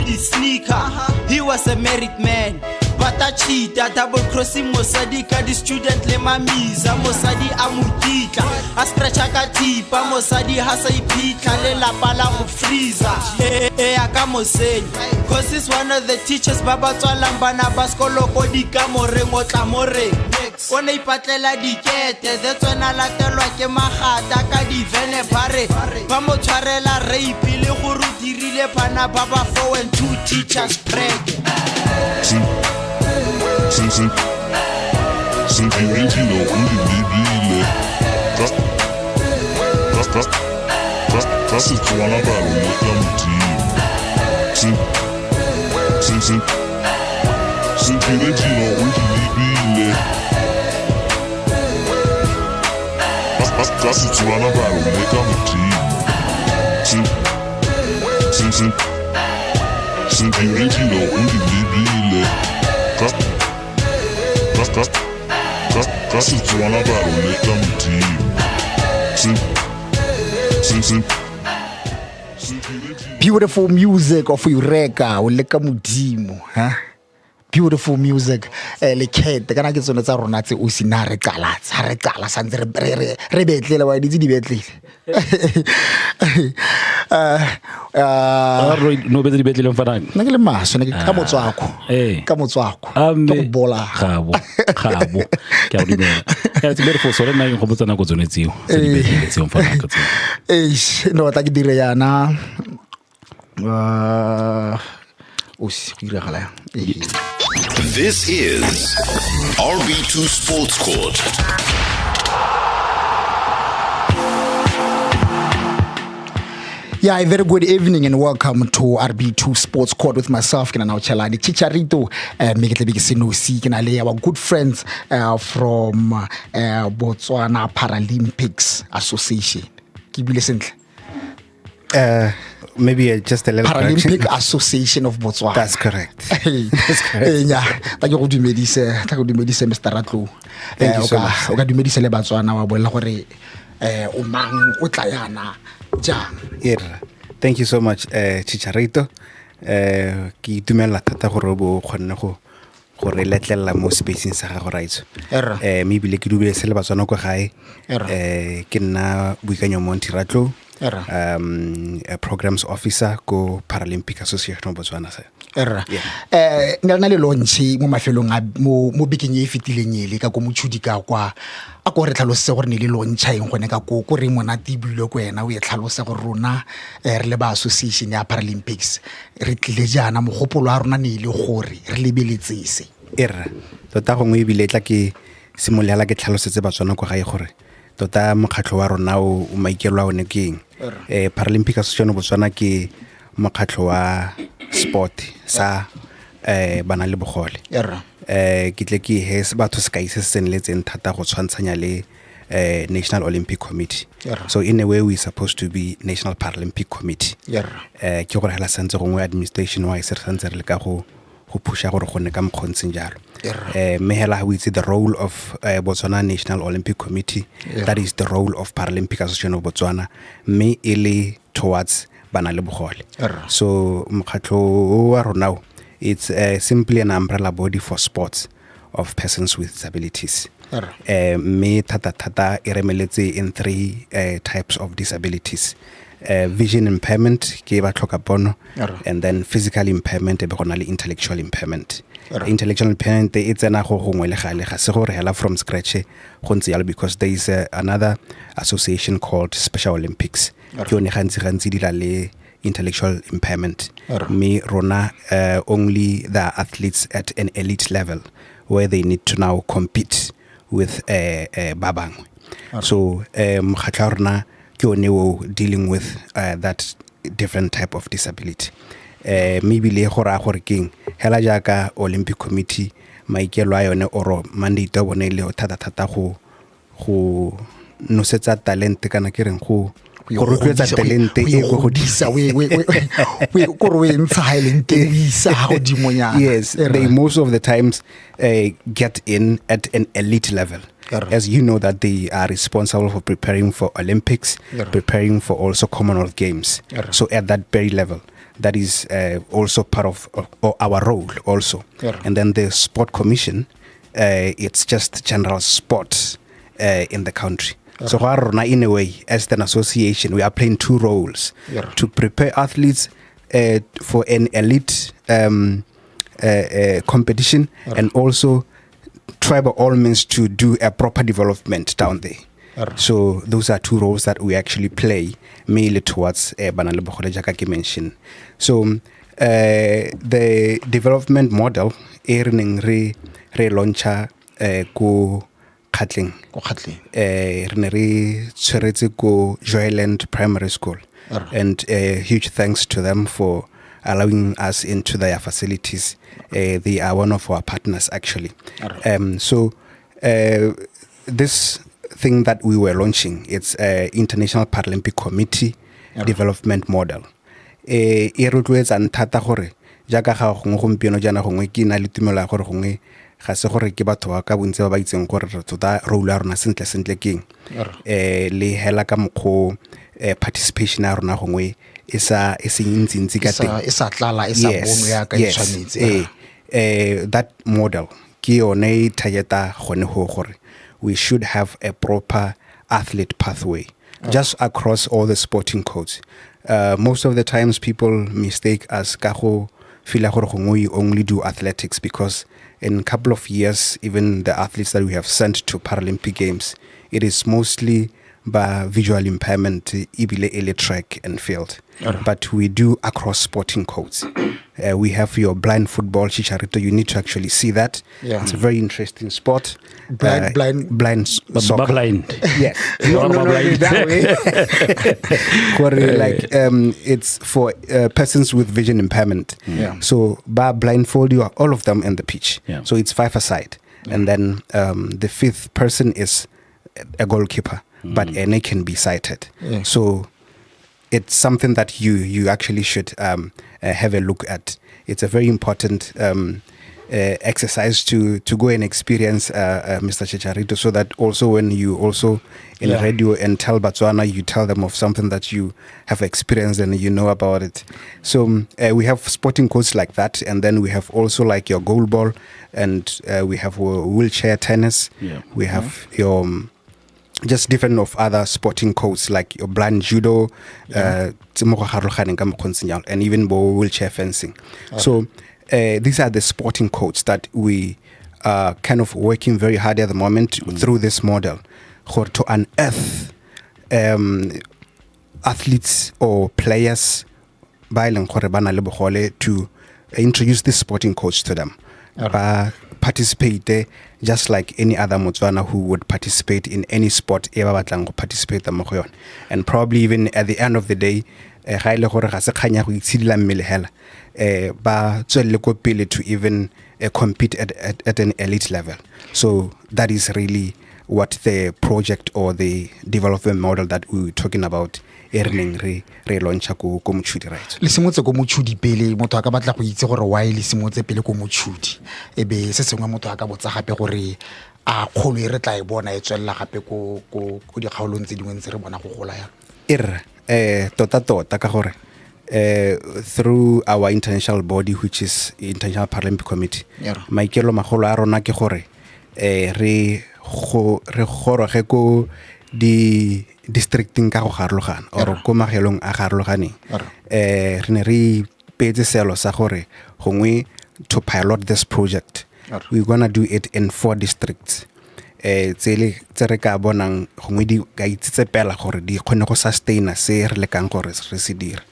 di sneaker. He was a married man, but a cheater, double crossing Mosadi ka di student le mamiza. Mosadi a mutitla, a scratch a ka tipa. Mosadi ha sa ipitla le lapa la mo freezer. A ka moseni, cause he's one of the teachers ba ba tswalang bana ba skolo ko di ka moreng o tla moreng. O ne ipatlela dikete, that's when a latelwa ke magata ka di vene bare. Ba mo tshwarela rape le go rutirile bana ba ba 4 and 2 teachers break. Chicharito undibile. Kasi tswana ba lo ka mutimo. Chicharito undibile. Kasi tswana ba lo ka mutimo. Chicharito undibile. Kasi tswana ba lo ka mutimo. Beautiful music of Eureka o leka modimo, huh? Beautiful music le kete kana ke tsone tsa rona tse o sina re qala santse re betlele wa di betlele no betle di betlele mfana nna ke le maso ne ke ka motswako ka motswako to bola khabo ke a dumela ya tse beautiful so re nna go botsana go tsone tseo tse di betlele tseo mfana ka tseo no ta ke dire yana This is RB2 Sports Court. Yeah, a very good evening and welcome to RB2 Sports Court with myself, Chelani Chicharito, our good friends from Botswana Paralympics Association. Keep listening. Maybe just a little Paralympic correction. Association of Botswana. That's correct. That's correct. Yeah, ta go dumedise Mr. Ratlo. Thank you so much. O ka dumedise le Botswana wa bolela gore o mang o tla yana jang. Yeah. Thank you so much Chicharito. Ki tumela thata gore bo khonne go re letlela mo spacing sa gago raitso. Maybe le ke dubele se le Botswana go gae. Ke nna Buikanyo Monti Ratlo. Programs officer go Paralympic Association of Botswana sa. Nna le launch mo mafelong a mo biking e fitileng ile ka go motshudi ka kwa a go re tlhalose gore ne le launch eng gone ka go re mona tibule go wena o e tlhalose gore rona re le ba association ya Paralympics re tlile jana mogopolo a rona ne ile gore re lebeletsese tota gongwe bile tla ke simolela ke tlhalosetse Botswana go gae gore tota mokgatlo wa rona o maikelo a one keng Paralympic Association of Botswana ke mokgatlo wa sport sa bana le bogole ke tle ke hes batho se ka ise seneletseng thata go tshwantshanya le National Olympic Committee. So in a way we supposed to be National Paralympic Committee. Ke gore hela santse gongwe administration wa ise santse re le ka go pusha gore gone ka mkhontsheng jalo. Mehela we see the role of Botswana National Olympic Committee. That is the role of Paralympic Association of Botswana. Me ele towards bana le bogole. So mkhatlo wa rona it's simply an umbrella body for sports of persons with disabilities. Me tata iremeletse in 3 types of disabilities. Vision impairment ke ba tlhoka pono, and then physical impairment e be gona le intellectual impairment. Intellectual impairment e tsena go gongwe le gale ga se gore hela from scratch go ntse yalo because there is another association called Special Olympics ke yone gantsi dira le intellectual impairment. Me rona only the athletes at an elite level where they need to now compete with babang. So mokgatlo rona ke yone dealing with that different type of disability. Maybe le gore king hela jaaka Olympic Committee maikelo a yone oro mandate a bone le thata go nosetsa talent kana ke reng go rotloetsa talente e go godisa yes they most of the times get in at an elite level. As you know that they are responsible for preparing for Olympics, preparing for also Commonwealth Games. So at that very level, that is also part of our role also. Yeah. And then the sport commission, it's just general sports in the country. So in a way, as an association, we are playing two roles to prepare athletes for an elite competition and also try by all means to do a proper development down there. So those are two roles that we actually play mainly towards Banale Bogole Jaka mentioned. So the development model earning re launcher go Katling. Re tshweretse ko Joyland Primary School. And huge thanks to them for allowing us into their facilities. They are one of our partners actually. So this thing that we were launching, it's International Paralympic Committee development model. E rotloetsa nthata gore jaaka ga gompieno jana gongwe ke na le tumelo ya gore gongwe ga se gore ke batho ba ka bontse ba itseng gore re tota role ya rona sentle keng le hela ka mokgo participation ya rona gongwe e se ntsi ka teng e sa tlala e sa bono ya ka tshwanetse that model ke yone targeta gone ho gore we should have a proper athlete pathway just across all the sporting codes. Most of the times people mistake us ka go feel gore we only do athletics, because in a couple of years, even the athletes that we have sent to Paralympic Games, it is mostly by visual impairment, ibile track and field. But we do across sporting codes. We have your blind football, Chicharito. You need to actually see that. Yeah. It's a very interesting sport. Blind soccer. Blind. Yes. No, that way. Like it's for persons with vision impairment. Yeah. So by blindfold, you are all of them in the pitch. Yeah. So it's 5 aside, and then the fifth person is a goalkeeper, but any can be sighted. Yeah. So it's something that you actually should have a look at. It's a very important exercise to go and experience Mr. Chicharito, so that also when you also in radio and tell Botswana, you tell them of something that you have experienced and you know about it. So we have sporting codes like that, and then we have also like your goal ball, and we have wheelchair tennis. Yeah. We have your just different of other sporting codes like your blind judo, and even wheelchair fencing. So these are the sporting codes that we are kind of working very hard at the moment through this model to unearth athletes or players to introduce these sporting codes to them. Participate just like any other Motswana who would participate in any sport participate. And probably even at the end of the day, to even compete at an elite level. So that is really what the project or the development model that we were talking about earning re launcha ko motšhudi, right? le simotse ko motšhudi pele motho a ka batla go itse gore why le simotse pele ko motšhudi e be se sengwe motho a ka botsa gape gore a kgolo e re tla e bona e tswelela gape ko dikgaolong tse dingwe ntse re bona go gola yana tota ka gore through our international body, which is International Paralympic Committee, maikelo magolo a rona ke gore re goroge ko di districting ka go garologana or ko magelong a garologaneng re ne re petse selo sa gore gongwe to pilot this project we're going to do it in 4 districts tse re ka bonang gongwe di ka itsetsepela gore di kgone go sustain se re lekang gore re se dire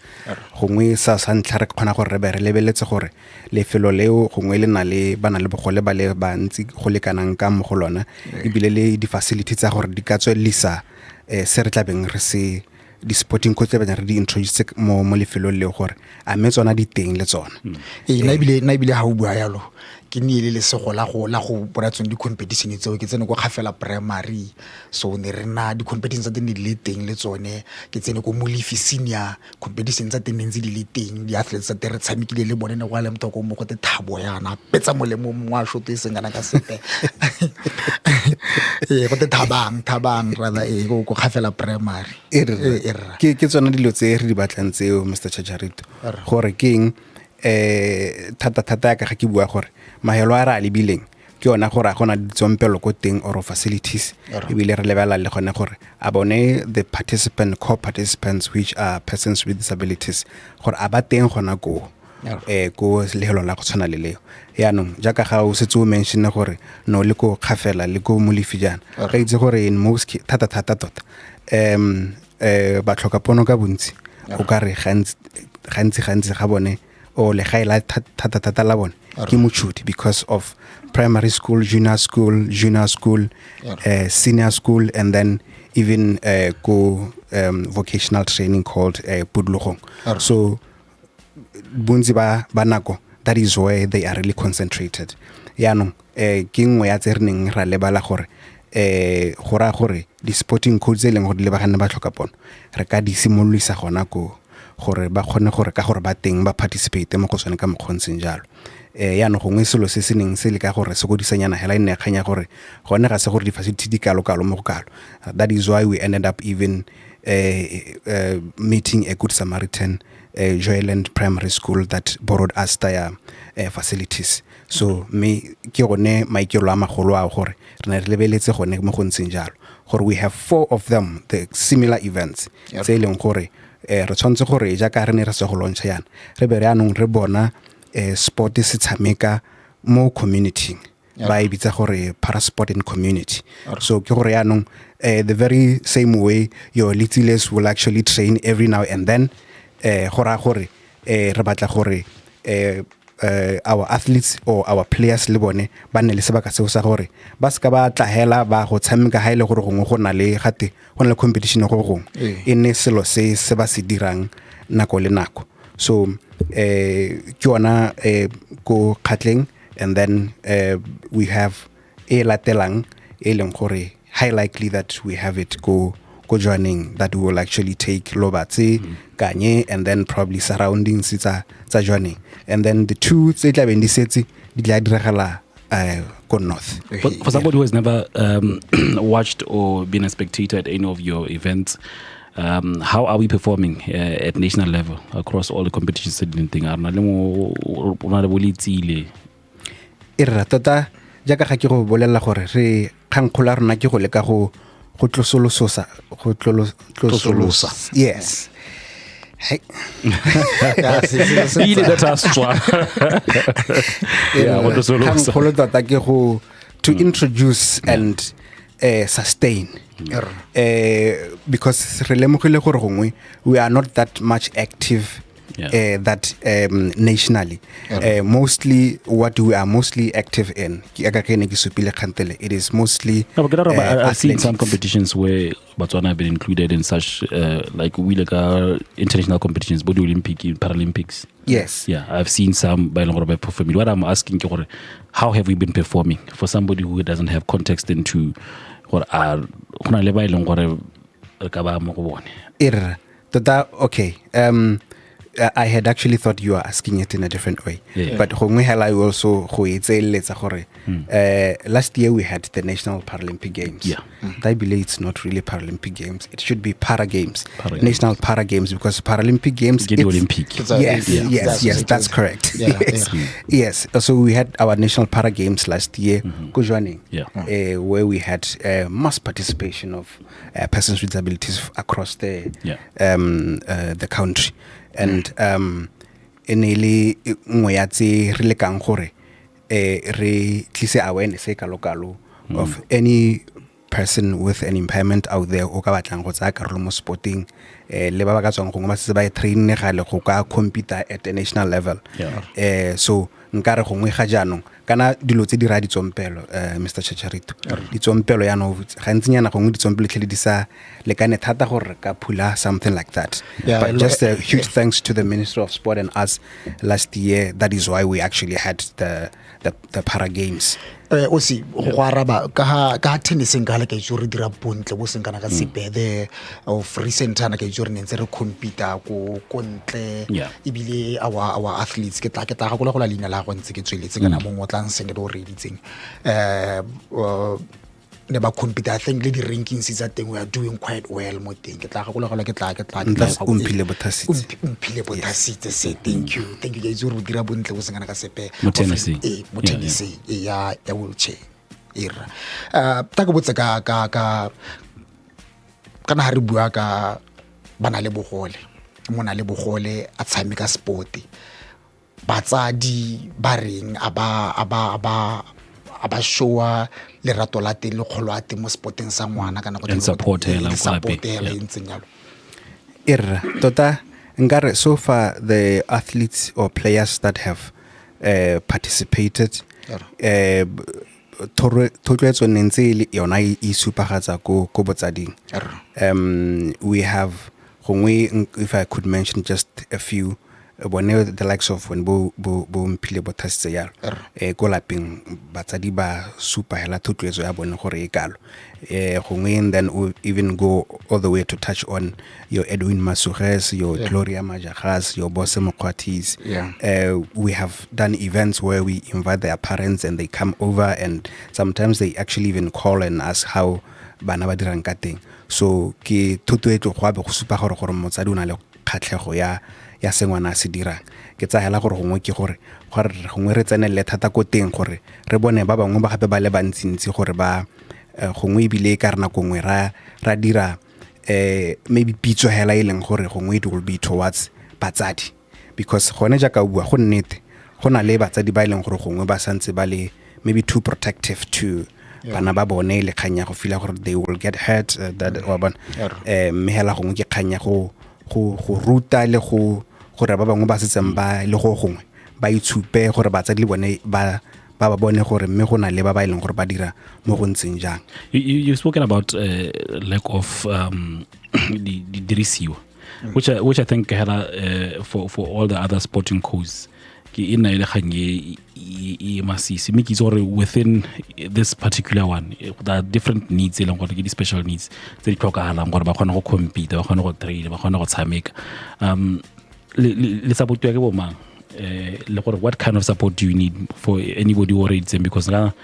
gongwe sa ntlha re kgona gore re be re lebeletse gore lefelo leo gongwe le na le bana le bogole ba le bantsi go lekanang ka mogolona ebile le di facilities tsa gore di ka tswelisa se re tlabeng re se di sporting coach ba re di introduce mo lefelong le gore a me tsona di teng le tsona na ibile ha o bua yalo ke ne le sego la go boratsong di competition tseo ke tsene go gafela primary so ne re na di competition tsa teng le teng le tsone ke tsene go Molefi senior competition tsa teng ntse di le teng di athletes tsa re tshamekile le bone ne go le mtoko mo go te thabo yana petsa molemo mwa shot e sengana ka sepe go te thabang rather go gafela primary ke tsona dilo tse re di batlang tseo Mr. Chicharito gore keng thata ka ga ke bua gore mahelo a re a lebileng ke yona gore a gona ditsompelo ko teng or facilities ebile re lebala le gone gore a bone the core participants which are persons with disabilities gore a ba teng gona ko lehelo la go tshwana le leo yaanong jaaka ga o setse o mention gore no le ko khafela le ko molefi jana ga itse gore in most thata tota ba tlhoka pono ka bontsi o ka re gantsi ga bone o le ga ila thata la bone ke motšhudi because of primary school, junior school, senior school, and then even vocational training called Pudlogong. So bunzi ba nako, that is where they are really concentrated. Yaanong ke nngwe ya tse re neng ra lebala gore gora gore di sporting codes e leng gore le bagane ba tlhoka pono re ka di simolisa gona ko gore ba kgone gore ka gore ba teng ba participate mo go tsone ka mokgontsheng jalo yaanong gongwe selo se se neng se le ka gore se go disanyana hela ine kganya gore gone ga se gore di-facility di kalo mo go kalo. That is why we ended up even meeting a good Samaritan Joyland Primary School that borrowed us their facilities. So me ke gone maikelo a magolo a gore re ne re lebeletse gone mo go ntseng jalo gore we have 4 of them, the similar events tse leng gore re tshwantse gore ja ka re ne re se go launcha yana re be re anong re bona sport se tshameka mo community ba e bitsa gore para sport in community. So ke gore yanong the very same way your littles will actually train every now and then gore re batla gore our athletes or our players le bone ba ne le sebaka seo sa gore ba ska ba tlahela ba go tshameka ha ile gore gongwe go na le gate go na le competition go gongwe e ne selo se ba se dirang nako le nako. So ke yona go khatleng, and then we have a latelang e leng gore high likely that we have it go joining that we will actually take Lobatse, Kanye, and then probably surroundings tsa joining. And then the two tse tla bendi setse di tla diragala go north. For somebody who has never watched or been a spectator at any of your events, how are we performing at national level across all the competitions? Irra tota jaaka ga ke go bolela gore re khankgola rona ke go leka go tlosolosa. Yes. Hey. To introduce and sustain. Because we are not that much active that nationally. Mostly what we are mostly active in, it is mostly I've seen some competitions where Botswana have been included in such like international competitions, both Olympic and Paralympics. Yes. Yeah, I've seen some by performing. What I'm asking, how have we been performing for somebody who doesn't have context into what are okay. I had actually thought you were asking it in a different way. But I also last year we had the National Paralympic Games. I believe it's not really Paralympic Games. It should be Para Games. National Para Games, because Paralympic Games Olympic. Yes, that's correct. Yes. So we had our National Para Games last year, where we had mass participation of persons with disabilities across the country. And enele ngwe ya tse re lekang gore re tlise awareness e kalokalo of any person with an impairment out there o ka batlang go tsaya karolo mo sporting le ba ka tswang gongwe ba se ba train gale go ka compete at a national level. So nkare gongwe ga jaanong kana dilo tse di ra ditsompelo Mr. Chicharito ditsompelo ya no gantsi nyana gongwe ditsompelo tlhele di sa lekane thata gore ka phula something like that. But just a huge thanks to the Minister of Sport and us last year. That is why we actually had the Para Games. O si go araba ka tennising ka le ke jore dira bontle bo seng kana ka sebede of recent ana ke jore nentse re compete go kontle ibile our athletes ke tla ga go la leina la go ntse ke tsweletse kana mo ngotlang seng do reditseng ne ba compete I think le di rankings tsa teng we are doing quite well mo teng ke tla gakologelwa ke tla That's umphile bothasitse. umphile bothasitse se thank you ke itse re dira bontle go sengana ka sepe Mo Tennessee. mo Tennessee ya wheelchair era ta go botse ka kana ha re bua ka bana le bogole mona le bogole a tshameka sport batsadi ba reng aba showa lerato la teng le kgolo a teng mo sporteng sa ngwana kana go And support hela ko support lapeng, hela yeah. ntseng yalo Irra, tota nkare so far the athletes or players that have participated thotloetso ne ntse le yona e supagatsa ko botsading. We have gongwe, if I could mention just a few, the likes of when bo mphile bothasitse yalo ko lapeng batsadi ba supa hela thotloetso ya bone gore e kalo gongwe, and then we even go all the way to touch on your Edwin Masuges, your Gloria Majagas, your Bose Mokwatis. We have done events where we invite their parents and they come over, and sometimes they actually even call and ask how bana ba dirang ka teng. So ke thotloetso go abe go supa gore motsadi o na le kgatlhego ya sengwana se dirang. Ke tsa hela gore gongwe ke gore gongwe re tsenelle thata ko teng gore re bone ba bangwe ba gape ba le bantsintsi gore ba gongwe ebile ka rena kongwe ra dira maybe pitso hela e leng gore gongwe it will be towards batsadi, because gone jaaka o bua go nnete go na le batsadi ba e leng gore gongwe ba santse ba le maybe too protective to bana ba bone le kganya go feel gore they will get hurt that wa bona mme hela gongwe ke kganya go ruta le go gore ba bangwe ba setseng ba le go gongwe ba itshupe gore batsadi le bone ba bone gore mme go na le ba ba ileng gore ba dira mo go ntseng jang. You've spoken about lack of the dirisiwa, which I think for all the other sporting codes ke ina ile kganye e masisi mme ke itse gore within this particular one there are different needs eleng gore ke di special needs tse di tlhokagalang gore ba kgone go compete, ba kgone go train, ba kgone go tshameka. Le support ya ke bo mang le gore what kind of support do you need for anybody who reads them, because ga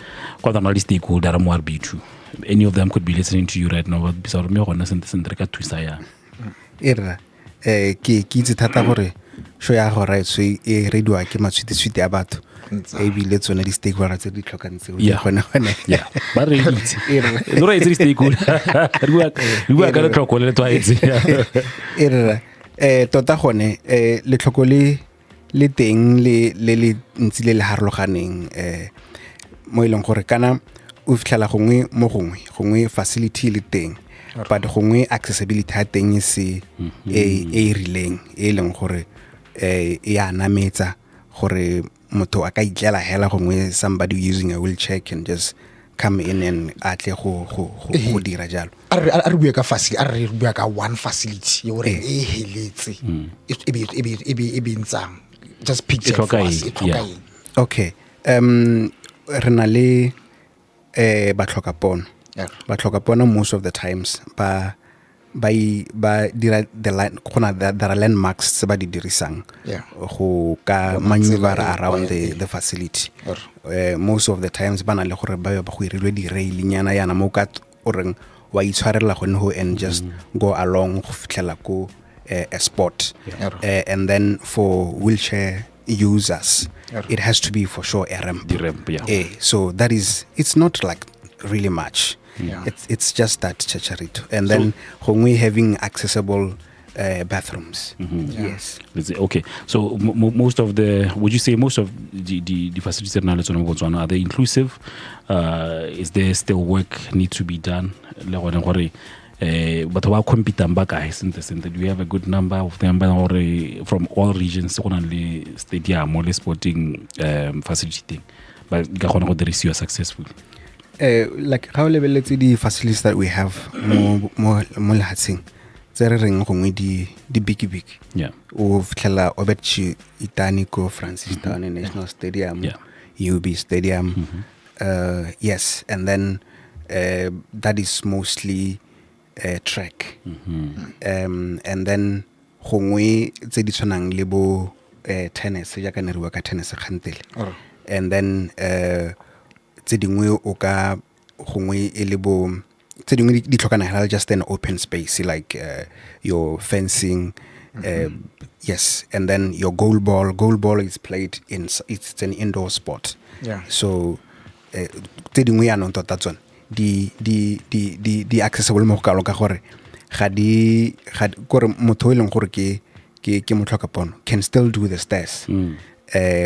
kwa the stakeholder mo RB2 any of them could be listening to you right now but bisa me gona sentre ka thusa ya Irra ke itse thata gore show ya go right so e radio ke matshwitse a batho e bile tsone di stakeholder tse di tlhokantse gone yeah ba re itse no re itse di stakeholder re bua ka le tlhoko le twaetse Irra tota gone le tlhoko le teng le ntsi le harologaneng mo ileng gore kana o fitlhela gongwe facility le teng but gongwe accessibility ha teng se e rileng e leng gore e anametsa gore motho a ka itlela hela gongwe somebody using a wheelchair can just come in and atle go dira jalo. Are bua ka facility, are bua ka one facility e gore e heletse e be ntsang just picture for us. Okay, re na le batlhoka pono most of the times ba dira the line khona there are landmarks tse ba di dirisang go ka maneuver around the facility. Most of the times bana le gore ba go irilwe di rail nyana yana mo ka oreng wa itshwarela go nho and just go along go fitlela ko a sport. And then for wheelchair users it has to be for sure a ramp. The ramp, So that is, it's not like really much. It's just that Chicharito. And then we having accessible bathrooms. Yes. Okay. So most of would you say most of the facilities in Botswana are they inclusive? Is there still work need to be done? But about competing back, do we have a good number of them from all regions on the stadium or the sporting facility? But you are successful. Like how level the facilities that we have more latsing. There are the big. Yeah. Of Kela Obechi Itanico Francis Town National Stadium, UB Stadium. Yes, and then that is mostly track. And then gongwe tse di tshwanang le bo tennis ya ka nerwa ka tennis khantele. And then tse dingwe o gongwe e le bo tse dingwe di tlhokana just an open space like your fencing yes, and then your goal ball is played it's an indoor sport. Yeah. So tse dingwe ya nong tota tsone di accessible mo go kalo ka gore ga gore motho e leng gore ke motlhoka pono can still do the stairs.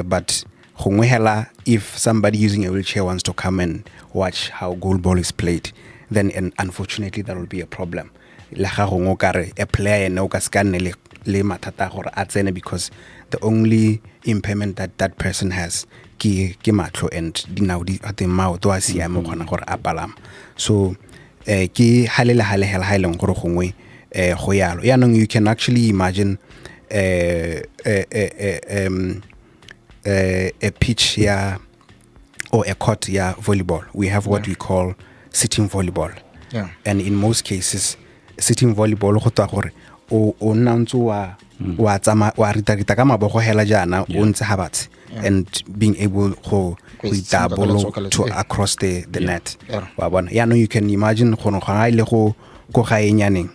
But gongwe hela if somebody using a wheelchair wants to come and watch how goal ball is played, then unfortunately that will be a problem. La ga gongwe kare a player ene o ka scanne le mathata gore a tsene because the only impairment that person has ke matlo and dinao di ate mao to a siame gona gore a palama. So ke halele hela ha ileng gore gongwe go yalo yaanong you can actually imagine a pitch or a court volleyball. We have what we call sitting volleyball. Yeah. And in most cases sitting volleyball go twa gore o nna ntse wa tsama wa rita ka mabogo hela jana o ntse ha batse and being able to double to across the net. Wa bona yaanong you can imagine gono ga ile go ga enyaneng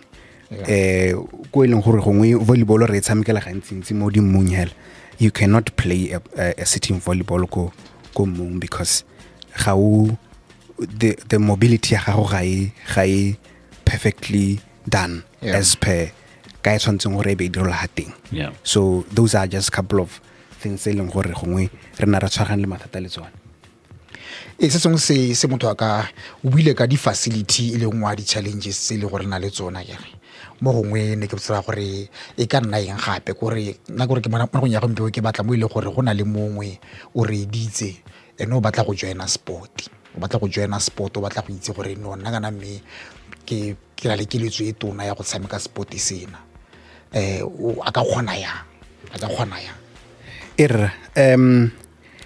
ko ileng gore gongwe volleyball re tshamekela gantsi mo dimong hela. You cannot play a sitting volleyball ko mong because the mobility ga go perfectly done as per ka tshwantseng gore be direla hating. So those are just a couple of things e leng gore gongwe re na ra tshwaragane le mathata le tsone. Se sengwe se motho aka o buile ka di-facility e le ngwa di-challenges se le gore na le tsona kere mo gongwe ne ke tsaya gore e ka nna eng gape gore nna gore ke mo go ya gompieno ke batla mo ile gore go na le mongwe o re ditse ene o batla go joina sport o batla go itse gore no nna kana mme ke la le keletso e tona ya go tshameka sport sena a ka kgona yang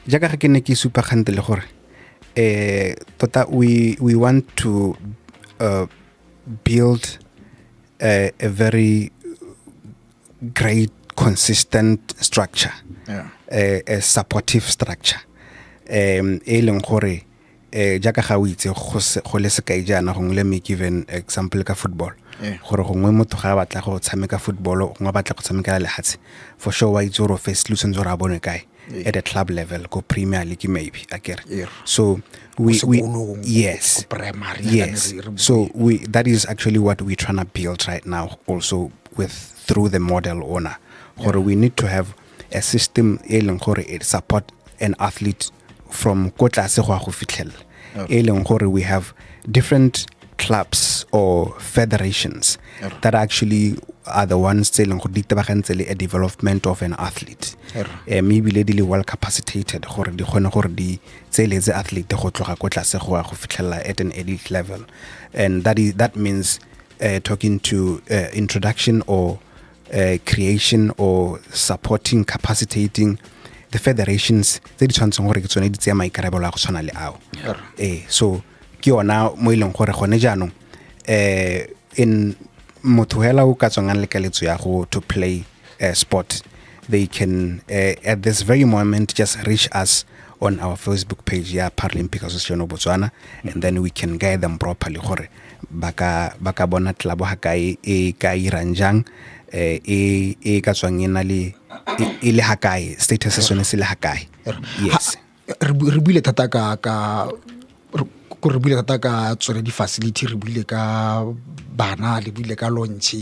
jaaka ga ke ne ke supa khante le gore tota we want to build a very great consistent structure, a supportive structure e leng gore jaaka ga o itse go le sekai jana go let me give an example ka football gore gongwe motho ga batla go tshameka football go batla go tshameka le hatse for sure wa itse gore first lose nzora bone kae at a club level go Premier League maybe akere. So we yes so that is actually what we're trying to build right now also through the model owner or we need to have a system e leng gore it support an athlete from ko tlase go go fitlhela e leng gore we have different clubs or federations that actually are the ones telling go ditebagantse a development of an athlete maybe le well capacitated gore di gone gore di tseletse athlete go tloga ko tlase go fitlhela at an elite level, and that means talking to introduction or creation or supporting capacitating the federations tse di tshwantseng gore ke tsone di tsaya maikarabelo a go tshwana le ao so ke ona mo ileng gore gone jaanong in motho hela o ka tsongang le kaletso ya go to play sport, they can at this very moment just reach us on our Facebook page Paralympic Association of Botswana, and then we can guide them properly gore baka bona tlabo ha kae e ka iranjang e ka tswangena le ile ha kae status sone se le ha kae. Yes, re buile thata ka re buile thata ka tsone di-facility, re buile ka bana, le buile ka launch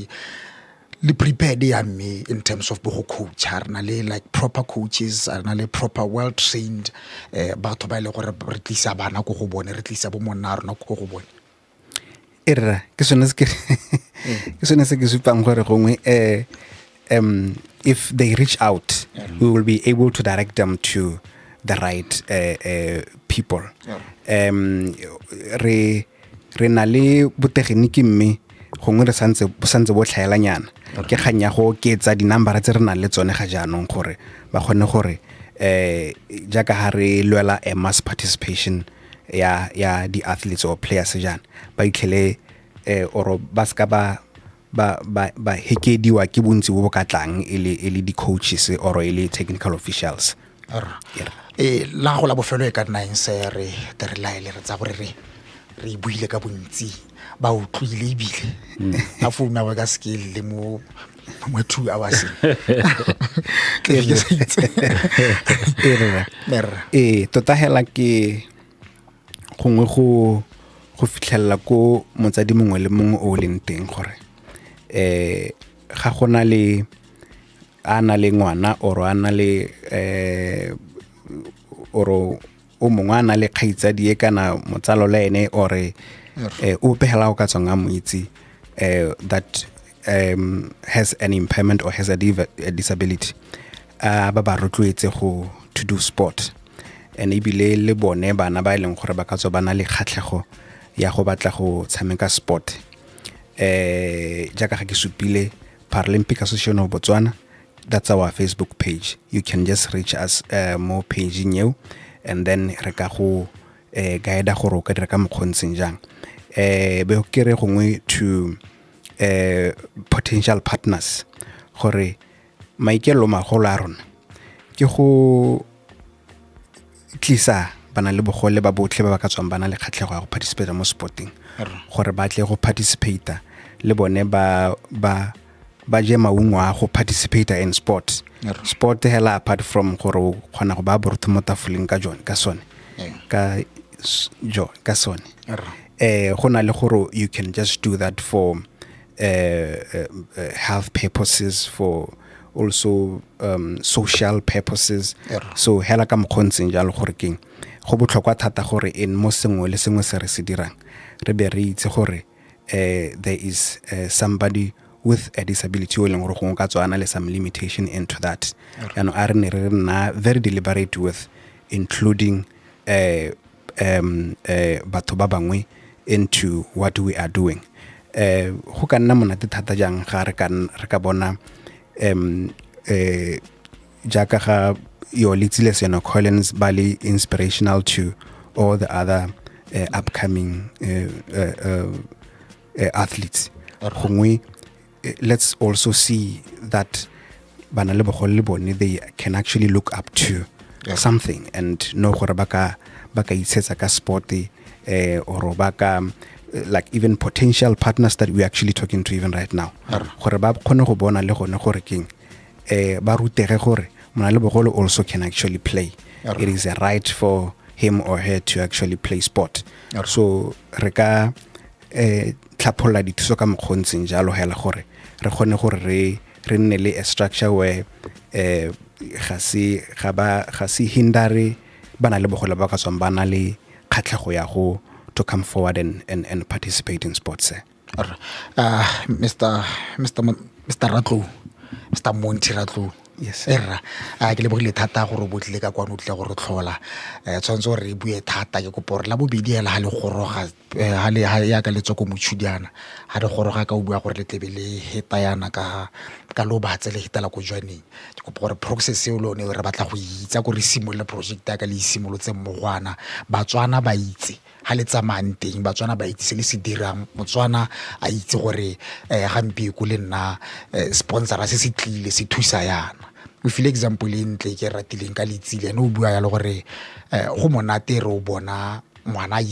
le prepared ya me in terms of bo coach ha rena le like proper coaches, ha rena le proper well trained batho ba ile gore re tlisa bana go go bone, re tlisa bo monna rona go go bone ke sone se ke supang gore gongwe if they reach out we will be able to direct them to the right people. Re na le botegeniki mme gongwe re santse bo tlhaelanyana ke ganya go ketsa di number tse re na le tsone ga jaanong gore ba gone gore jaaka ha re lwela a mass participation ya di athletes or players jana ba itlhele or ba ska ba hekediwa ke bontsi bo ka tlang ele di coaches or ele technical officials. La go la bofelo e ka nna eng se re laele re tsa gore re re buile ka bontsi ba utlwile ebile a founa wa ka scale le mo 2 hours tota hela ke gongwe go fitlhelela ko motsadi mongwe le mongwe o leng teng gore ga gona le a na le ngwana oro a na le oro o mongwe a na le kgaitsadi e kana motsalo le ene ore o pehela o ka tsonga mo itse that has an impairment or has a disability ba rotloetse go to do sport and ebile le bone bana ba ileng gore ba ka tswa bana le khatlego ya go batla go tshameka sport jaaka ga ke supile Paralympic Association of Botswana, that's our Facebook page. You can just reach us more page new and then re ka go guide go ro ka dira ka mokgontseng jang be o kere gongwe to potential partners gore maikelo magolo a rona ke go tlisa bana le bogole ba botlhe ba ka tswang bana le khatlego ya go participate mo sporting gore ba tle go participate le bone ba je maungo a go participate in sport hela apart from gore khona go ba borutho mo tafoleng ka jone ka sone ka sone gona le gore you can just do that for health purposes, for also social purposes. So hela ka mokgontseng jalo gore keng go botlhokwa thata gore in mo sengwe le sengwe se re se dirang re be re itse gore there is somebody with a disability o leng gore go ka tswana le some limitation into that and are ne re na very deliberate with including batho ba bangwe into what we are doing. Go ka nna monate thata jang ga re ka bona jaaka ga yo letsile seno Collins Bali inspirational to all the other upcoming athletes. Let's also see that bana le bogole le bone they can actually look up to something and know gore baka itsetsa ka sport or baka like even potential partners that we're actually talking to even right now gore ba khone go bona le gone gore keng ba rutege gore mona le bogole also can actually play. It is a right for him or her to actually play sport. So re ka tlhapola dithuso ka mokgontseng jalo hela gore re khone gore re nne le a structure where ga se hindare bana le bogole ba ka tswang bana le khatlego ya go to come forward and participate in sports. Mr. Ratlo, Mr. Monty Ratlo. Yes. Ke le bogile thata gore botle ka kwano tle gore tlhola tshwanetse re bue thata ke kopore la bobedi hela ha le goroga ha le ya ka letsoko motshudiana ha re goroga ka o bua gore le tlebele heta yana ka lo batse le hitala go jwaneng ke kopore process e lo ne re batla go itsa gore simolle project ya ka le simolotse mmogwana Batswana ba itse ha le tsamang teng Batswana ba itse se le se dirang Motswana a itse gore gampi go le nna sponsor se se tlile se thusa yana we feel example e ntle ke ratileng ka letsile no bua ya le gore go monate re o bona ngwana a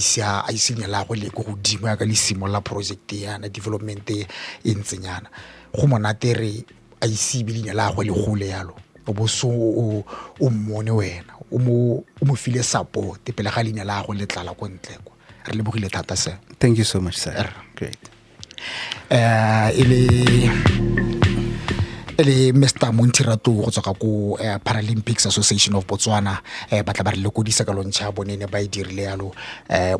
isinyela go le go godimo ya ka le simolla project yana development e ntsenyana go monate re a isibile la go le gole yalo o bo so o mmone wena o mo file support pele ga lina la go letlala go ntle go re le bogile thata sir. Thank you so much sir. Great. Ele Mr. Montirato go tsaka ko Paralympics Association of Botswana batla ba re le kodisa ka lontsha bonene ba dirile yalo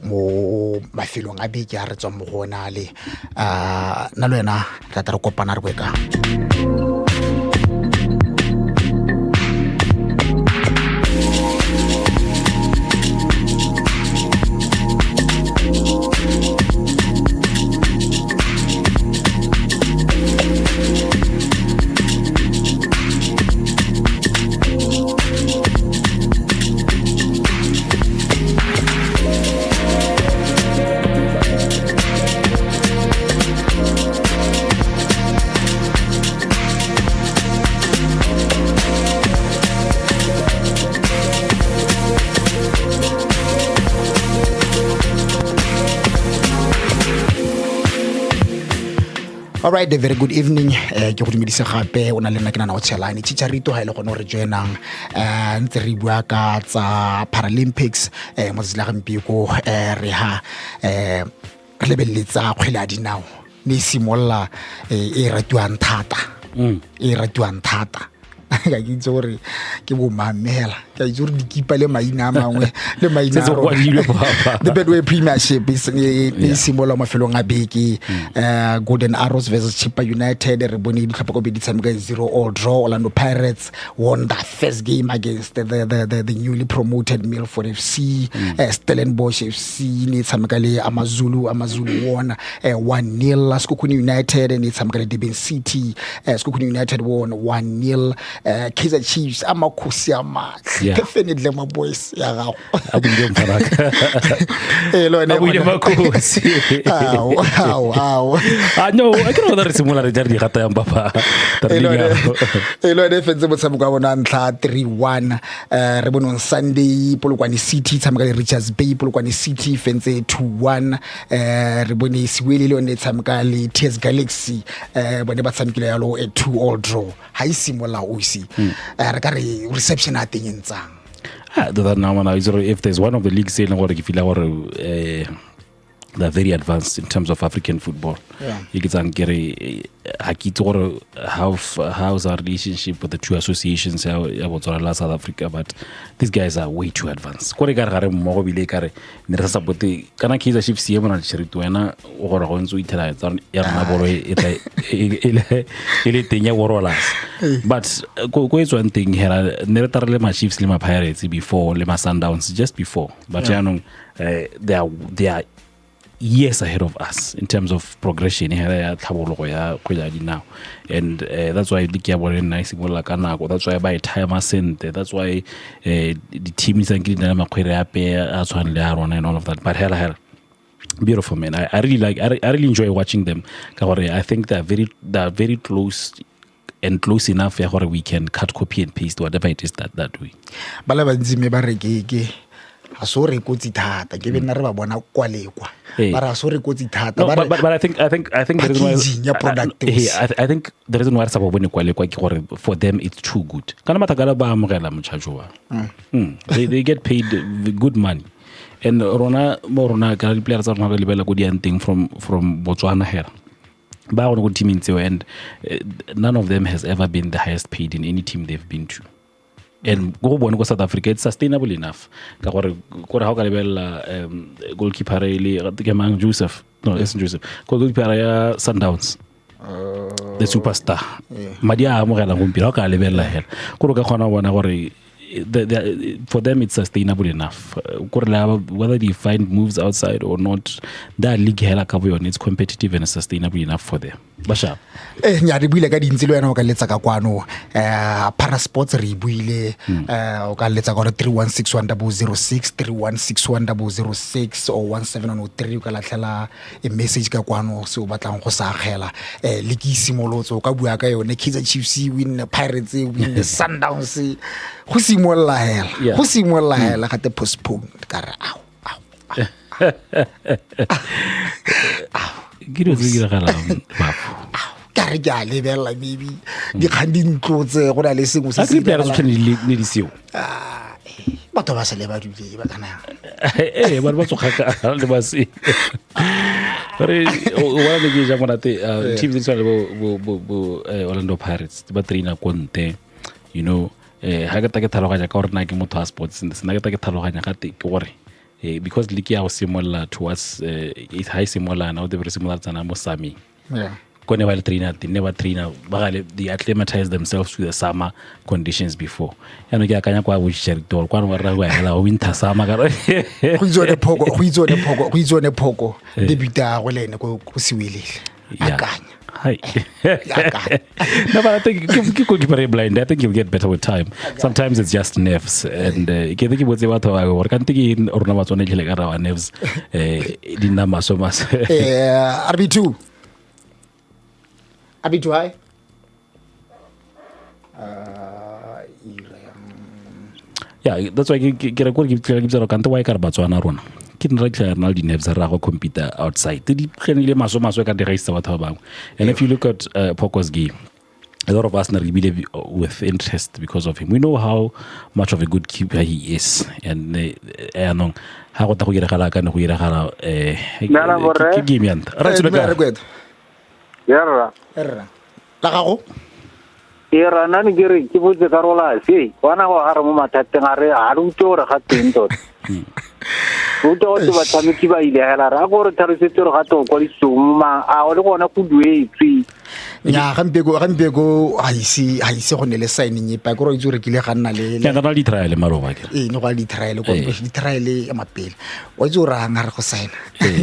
mo mafelong a beke a re tswa mo gona le na le wena tla re kopana re kweka. All right, a very good evening. Ke go dumedisa gape o na le nna ke nana o tshelane Chicharito ha ile go no re joinang ntse re bua ka tsa Paralympics mo tsela gampieko re ha re lebelletsa kgwele ya dinao ne simolla e ratuang thata ka itse gore ke bo mamela ka itse gore dikipa le maina a mangwe le maina the Bedway Premiership is simola mafelong a beke Golden Arrows versus Chippa United re bone ditlhopha go be di tshameka 0-0 draw. Orlando Pirates won that first game against the newly promoted Milford FC. Stellenbosch FC ne tshameka le Amazulu won 1-0. Skokuni United ne tshameka le Durban City. Skokuni United won 1-0. Kaizer Chiefs amakhosi amahle definitely my boys ya gago abunye mfaraka lone abunye makhosi no I can order similar di gata ya mpapa lone fetse botshameko ba bona ntla 3-1 re bonong Sunday Polokwane City tshameka le Richards Bay. Polokwane City fentse 2-1 re bone Siweli le one tshameka le TS Galaxy bone ba tshamekile yalo 2-2 draw ha isimola o re ka re reception a teng entsang that now if there's one of the leagues saying gore ke feel gore they're very advanced in terms of African football. You get how's our relationship with the two associations about South Africa, but these guys are way too advanced. Kore ka re mo bile ka re ne re support kana Kaizer Chiefs ye mona Chicharito wena o gore go ntse o ithela ya rena bolo ile teng ya worolas. But go is one thing here ne re tarele ma Chiefs le ma Pirates before le ma Sundowns just before, but they are years ahead of us in terms of progression now, and that's why nice that's why by time that's why the team is and all of that. But hell beautiful, man. I really enjoy watching them. I think they're very close and close enough where we can cut, copy and paste whatever it is that way. Asore kotsi thata ke bena re ba bona kwalekwa bara asore kotsi thata but I think the reason why I think the reason why sabo bone kwalekwa ke gore for them it's too good kana matakala ba amogela mochajowa they get paid good money, and rona ka di players rona le bela go di anteng from Botswana here ba go team into, and none of them has ever been the highest paid in any team they've been to. And go bona go South Africa it's sustainable enough ka gore ha ka lebella goalkeeper ile ke mang Joseph goalkeeper ya Sundowns the superstar madia a mogela go mpira ka lebella hela go ka khona bona gore for them it's sustainable enough. Whether they find moves outside or not, that league hela ka boyone it's competitive and sustainable enough for them. Basha nya re buile ka dintselo yana o ka letsa ka kwano para sports re buile o ka letsa ka 31610006 31610006 or 1703 o ka latlhela a message ka kwano se o batlang go sa agela le ke simolotso o ka bua ka yone Kaizer Chiefs win, Pirates win, Sundowns go simolla hela ga te postpone ka re Giro zira gala ka re ja lebella maybe di khandi ntlotse go na le sengwe se se pera tshwane le disio batho ba se le ba dule ba kana ba ba tsogaka le ba se re wa le ge ja monate team tse tsale bo Orlando Pirates ba traina konte ha ka ke thaloganya ka gore na ke motho wa sports nna ke thaloganya ga te ke gore because league ya go simolla towards it high simolla now the very similar tsana mo sami ko ne ba le trainer ba gale they acclimatize themselves to the summer conditions before ke akanya kwa bo Chicharito kwa no ra go hela winter summer ka go izone phoko debuta go lene go siwelele akanya hi no, but I think keep blind. I think you'll get better with time. Sometimes it's just nerves, and ke think what's about or can't think or no what's on our nerves dinama so much. RB2 high. Yeah, that's why get a good give zero can't why car Botswana rona ke nna tla rena di nerves ra go computer outside di kgenile maso ka dirisa batho ba bangwe. And if you look at Poco's game, a lot of us not really with interest because of him. We know how much of a good keeper he is, and no, how go ta go diragala ka ne go diragala ke game ya nta ra tsela ka Yerra la gago Yerra nani gere ke botse karola se wana go hara mo mathateng a re a re utore ga teng tot o to ba tshameki ba ile hela ra go re tlharisetse re ga to kwa disoma a o le gona go duetse ya gampego ha ise go ne le signing e pa go re itse re kile ga nna le ya kana di trial maroba ke no ga di trial go di trial ya mapele wa itse ra nga re go sign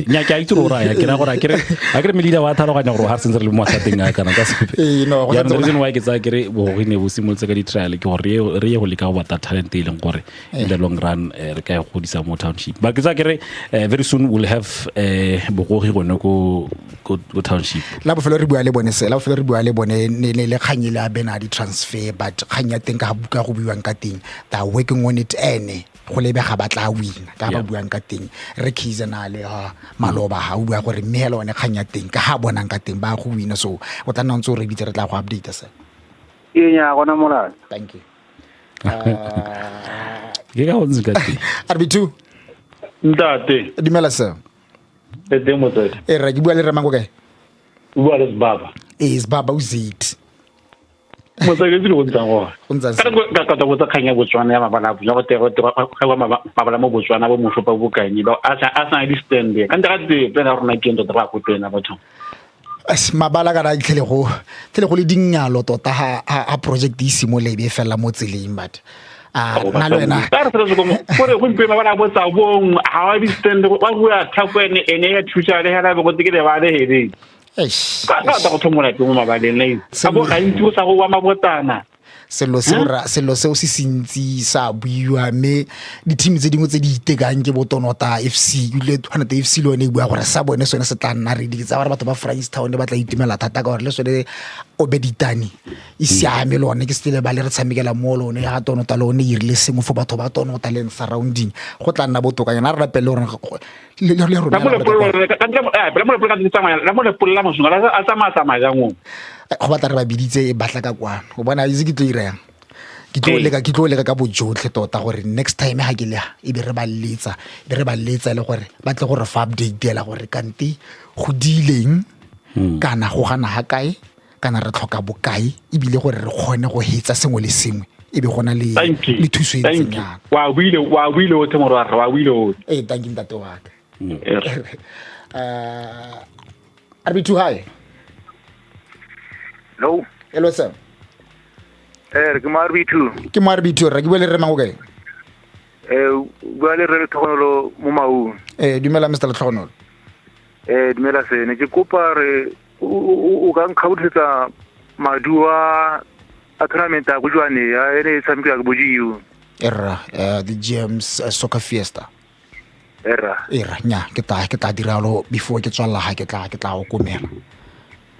nya ke a itse ra ya ke ra go ra ke re me leader wa thalo ga nya go ha sentse le mo mathateng a kana ka sepe no ya no reason why ke tsa ke re bo go ne bo simoletse ka di trial ke gore re ye go leka go bata talent e leng gore in the long run re ka go disa mo township ba ke tsa ke re very soon we'll have bogogi gone ko township la bofelo re bua le bone se la bofelo re bua le bone ne le kganyele a bena di transfer but kganya teng ka buka go buang ka teng ta working on it ene go lebe ga batla win ka ba buang ka teng re khizenale ha maloba ha o bua gore mehelo one kganya teng ka ha bonang ka teng ba go win so o tla ntse re bitse re tla go update se nya gona mola thank you ke ga onse ka teng RB2 Ntate. Dimela sir. Edemo tete. Ra ke bua le Ramango kae? Bua le baba. Is baba uzit. Mo tsaka dilo go tsangwa. Ka go tsakanya Botswana ya mabala go go tero ga mabala mo Botswana bo mo shopa bo kae ba a di stand ka nda ga tse pela rona ke ndo tla go tena batho. As mabala ka ra itlhele go le dinnyalo tota ha project e simolebe fela mo tseleng but na le wena ka re go go mpema bana bo tsa bong ha wa di stand ba go ya tlhakwane ene ya thusa le hela go tikele ba le hele ka go thomola ke mo mabaleng le a bo ga ntse o sa go wa mabotana selo seo se sintsi sa buiwa me di team tse dingwe tse di itekang ke botonota FC ile tshwana te FC lo ne bua gore sa bone sone se tla nna re di tsa batho ba Frankstown ba tla itimela thata ka gore le sone obeditani isiame lo ne ke stile ba le re tshamekela mo lo ne ya tonota lo ne irile sengwe fo batho ba tonota le surrounding go tla nna botoka yana re rapele gore le rona go batla re ba biditse batla ka kwano o bona itse ke tlo irang ke tlo leka ka bojotlhe tota gore next time ha ke le e be re ba letsa le gore ba tle gore fa update dela gore kanti go dileng kana go gana ha kae kana re tlhoka bokae e bile gore re kgone go hetsa sengwe le sengwe e be gona le thuso e tsenya wa wile o temorwa wa wile o thank you ntate wa ka RB2 hi no hello sir ke RB2 ke RB2 ra ke bua le re mango kae bua le re tlhogonolo mo maung dumela Mr. Tlhogonolo dumela se ne ke kopa re o ka nkgautsetsa madua a tournament a go jwane ya ene tshameka go bojiu the James Soccer Fiesta era nya ke ta diralo before ke tswalla ha ke tla go komela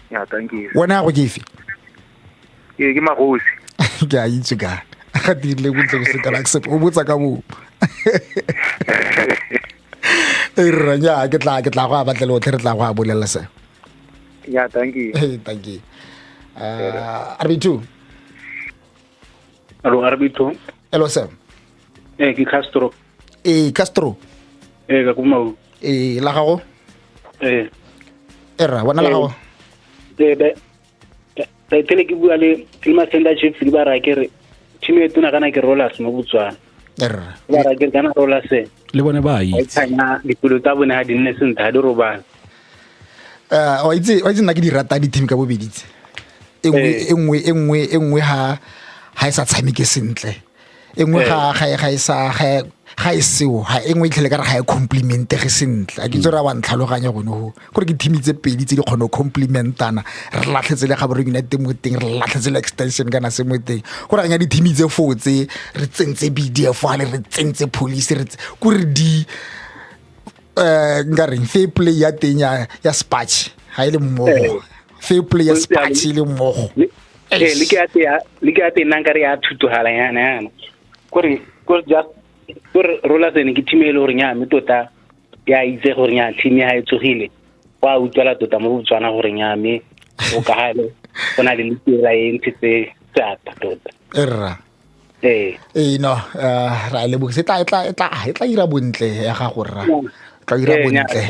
ya thank you wena go ke ife ke magosi ke a itse ka ga dirile go tle go se kana se o botsa ka bo nya ke tla go a batlela o tle re tla go a bolela se ya thank you thank you RB2 Hello RB2 hello sir ke Castro Castro ka kumau la gago era bona la gago tele ke bua le Kilma Senda Chief di ba ra ke re time e tuna kana ke rollers mo Botswana ba ra ke kana rollers le bone ba itse tsanya dipolo tsa bone ha di nne sentse ha di robala o itse nna ke di rata di team ka bobeditse engwe ha e sa tshameke sentle engwe ga e seo ha engwe itlhele ka re ga e complimente ge sentle a ke tsora wa ntlhaloganya gone go gore ke team tse pedi tse di kgone go complimentana re latlhetse le Gaborone United mo teng re latlhetse le extension kana se mo teng gore anya di team tse fotse re tsentse BDF le re tsentse police re gore di ngareng fair play ya teng ya Spatch ha ile mmogo fair play ya Spatch ile mmogo le ke ate nna nkare ya thutohala yana gore just gore rola tsene ke timele gore nya me tota ya itse gore nya team ya e tsogile wa utlwala tota mo Botswana gore nya me o ka hale bona le litela e ntse tsata tota erra no ra le bukse tla ira bontle ya ga gore tla ira bontle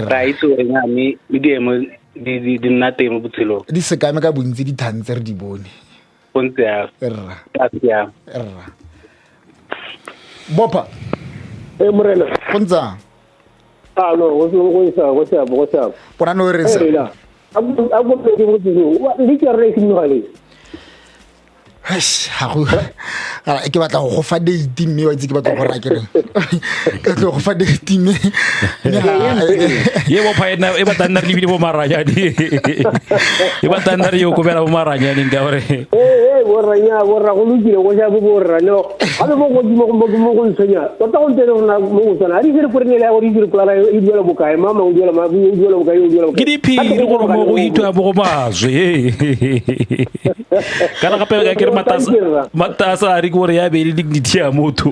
ra itse gore nya me di mo di nna teng mo botshelong di se ka me ka bontsi di thantse re di bone bontle ya erra bopa morena go ntsa no what's up bona no re sa a go ke mo tsho le ke re ke nngale ke batla go fa date mme wa itse ke batla go ra ke re ke tlo go fa date mme ye bo phaena e batana re lebile bo maranyane e batana re yo go bela bo maranyane ka gore borra go lukile go ja bo borra no a be mo go nsenya tota go ntse rona mo go tsana a di re porne le go di re plara e dula bokae mama o dula bokae ke di phiri go mo go hitwa bo go mazwe kana gape ka ke matasa a re gore ya be le dignity ya motho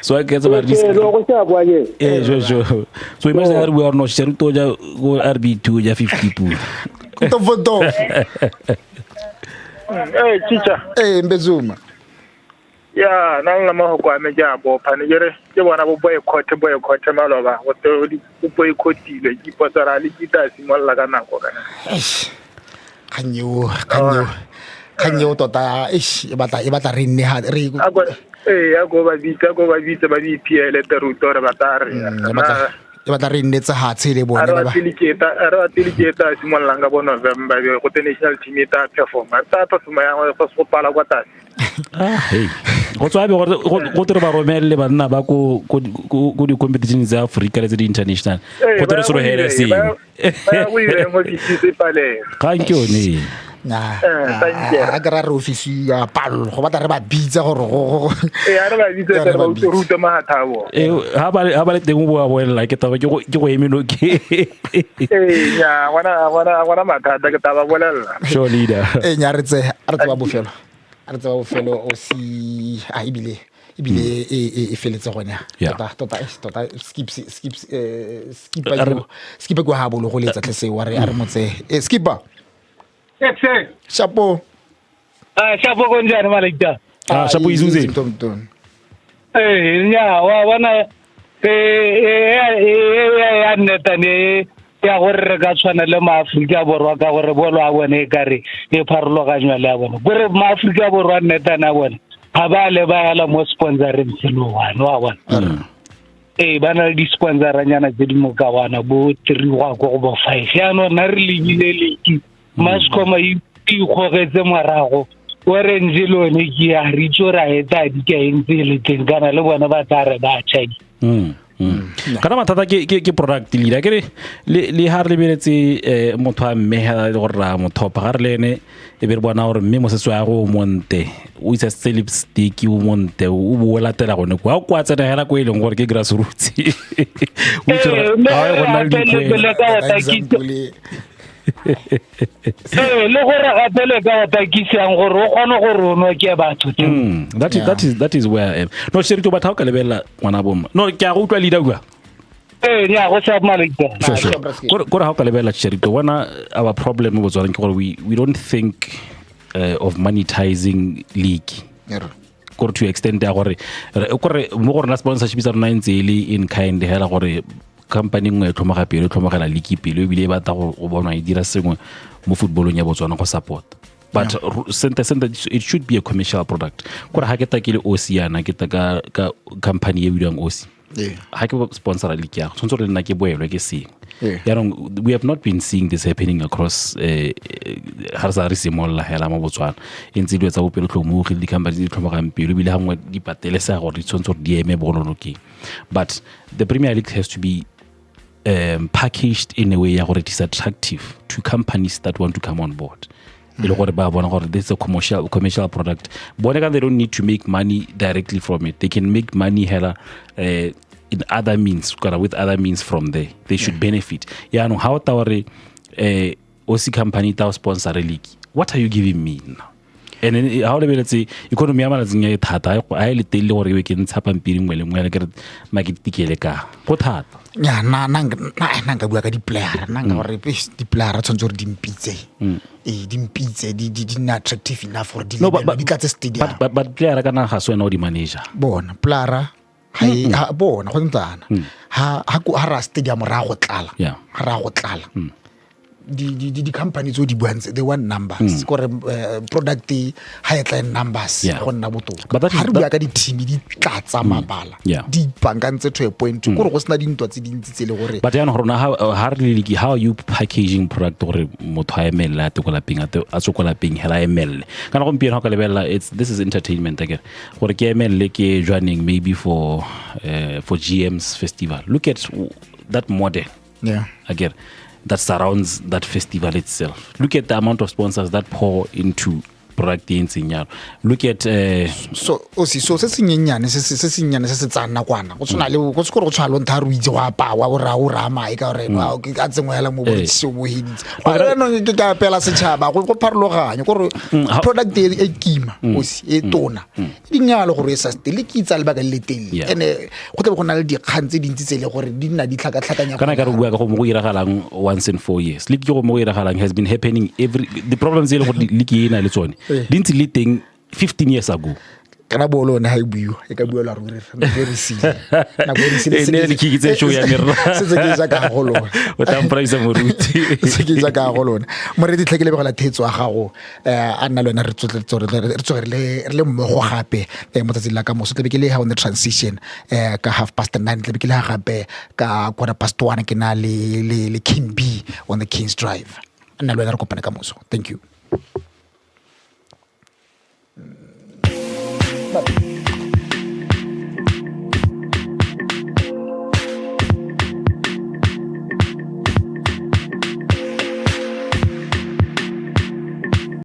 so I get about this no go tsa bwa ye so imagine that we are no Chicharito ja go RB2 ja 50 pu to voto chicha mbezuma ya nang ma ho kwa me ja bo phane jere ke bona bo boycott maloba go to di boycottile di potara le kitasi molla kana go kana kanyo tota e batla re nne ha re go ba bitsa ba di PL teruto re batare e batla re nne tsa ha tshele bone ba ara tiliketa simolla nga bo November go te national team ta performa ya go pala kwa tasi hey go tswabe go tere ba romelle banna ba go di competitions za Africa le di international go tere solo hele se ba go ile mo ditse pale ga nke one a kra re ofisi ya palo go batla re ba bitsa gore go ara ba bitsa re ba ruta mahathabo ha ba le teng bo a boela ke taba ke go emeno ke ya wana mathata ke taba bolela show leader nya re tse ba bofelo o si a ibile e feletse gona tota skip go ha bolo go letsa tlese wa re a re motse skipper Chapo ko njani malekta Chapo izuze nya wa wana ya neta ne ya gore ka tshwana le maAfrika borwa ka gore bolo a bone kare e pharologanywa le a bone gore maAfrika borwa neta na bone ga ba le ba la mo sponsoring selo wa bona bana di sponsoranyana tse di mo ka wana bo 3 wa go bo 5 ya no na re lebile leki Mascoma e khogetse morago orange lone ke ya re tsora eta di ka entse le teng kana le bona ba tare ba tshedi kana matata ke product leader ke le ha re lebeletse motho a mmega le gore ra mothopa ga re lene e be re bona gore mme mo setso ya go monte o isa celeb stick o monte o boela tela gone kwa tsena hela go ileng gore ke grassroots o tsora ga go na le le gore ga pele ka takisang gore o kgone gore o no ke batho that is where I am no Chicharito ba thao ka lebella ngwana bomma no ke a go utlwa leader kwa nya go sa malekta gore ha ka lebella Chicharito wana our problem was ke gore we don't think of monetizing league gore to extend ya gore mo gore na sponsorship sa rona ntse ile in kind hela gore company ngwe tlhomaga pele tlhomagela league pele bile ba ta go bona e dira sengwe mo footballong ya Botswana go support but center it should be a commercial product gore ha ke ta ke le Oceana ke ta ka company e bidiwang Osi ha ke sponsor league ya tshwanetse re nna ke boelwe ke seng we have not been seeing this happening across ha sa re simolla hela mo Botswana entse di etsa bopelo tlhomogi di company di tlhomagang pele bile hangwe di patele sa gore di tshwanetse di eme bonono ke but the Premier League has to be packaged in a way that it is attractive to companies that want to come on board. This is a commercial product. They don't need to make money directly from it. They can make money in other means, with other means from there. They should benefit. Yeah, no, how our OC company sponsor a league? What are you giving me now? and then ha o lebeletse economy ya malatsing ya thata a le tele gore ke ntsha pampiri ngwe le ngwe ke ma ke tikele ka go thata ya nanga bua ka di-player nanga gore di-player tshwanetse gore dimpitse dimpitse di na attractive enough for di tlatse stadium but player ka na ga se wena o di manager bona player ha bona go ntsana ha ra stadium ra go tlala di companies o di buantse they want numbers gore product high numbers go nna botoka ha re bua ka di-team di tlatsa mabala di bankantse to a point gore go sena dintwa tse dintsi tse le gore but yana gore ha re le how you packaging product gore motho a emella te go lapeng a tsokola peng hela emelle kana go mpieno ka lebella this is entertainment again gore ke emelle ke joining maybe for GM's festival look at that model again that surrounds that festival itself. Look at the amount of sponsors that pour into product in Signal. Look at so se senyenyane se tsana kwana go tsona le go se go tshwalo ntha re itse wa pa wa ra mai ka re a tsengwela mo botse mo hiditse ba no ke ka pela setšhaba go pharologanya gore product e kima e tona dinyalo gore sa stile ke itsa le ba ka le teng ene go tle go na le dikgantse dintsi tse le gore di nna di tlhakatlhakanya kana ka re bua ka go mo iragalang once in 4 years le ke go mo iragalang has been happening the problems ile go le ke ina le tsone dintsi le teng 15 years ago kana bolo ne ha e buiwa e ka buela re very sile na go sile ne le kikitse show ya merra se ke za ka go lona o ta price mo ruti se ke za ka go lona mo re ditlhekele begela thetso a gago a nna lona re tsotletse le mmogo gape mo tsatsing la ka mo se tle be ke le ha on the transition ka 9:30 tle be ke le ha gape ka 1:15 ke na le King B on the King's Drive nna lona re kopana ka moso thank you. But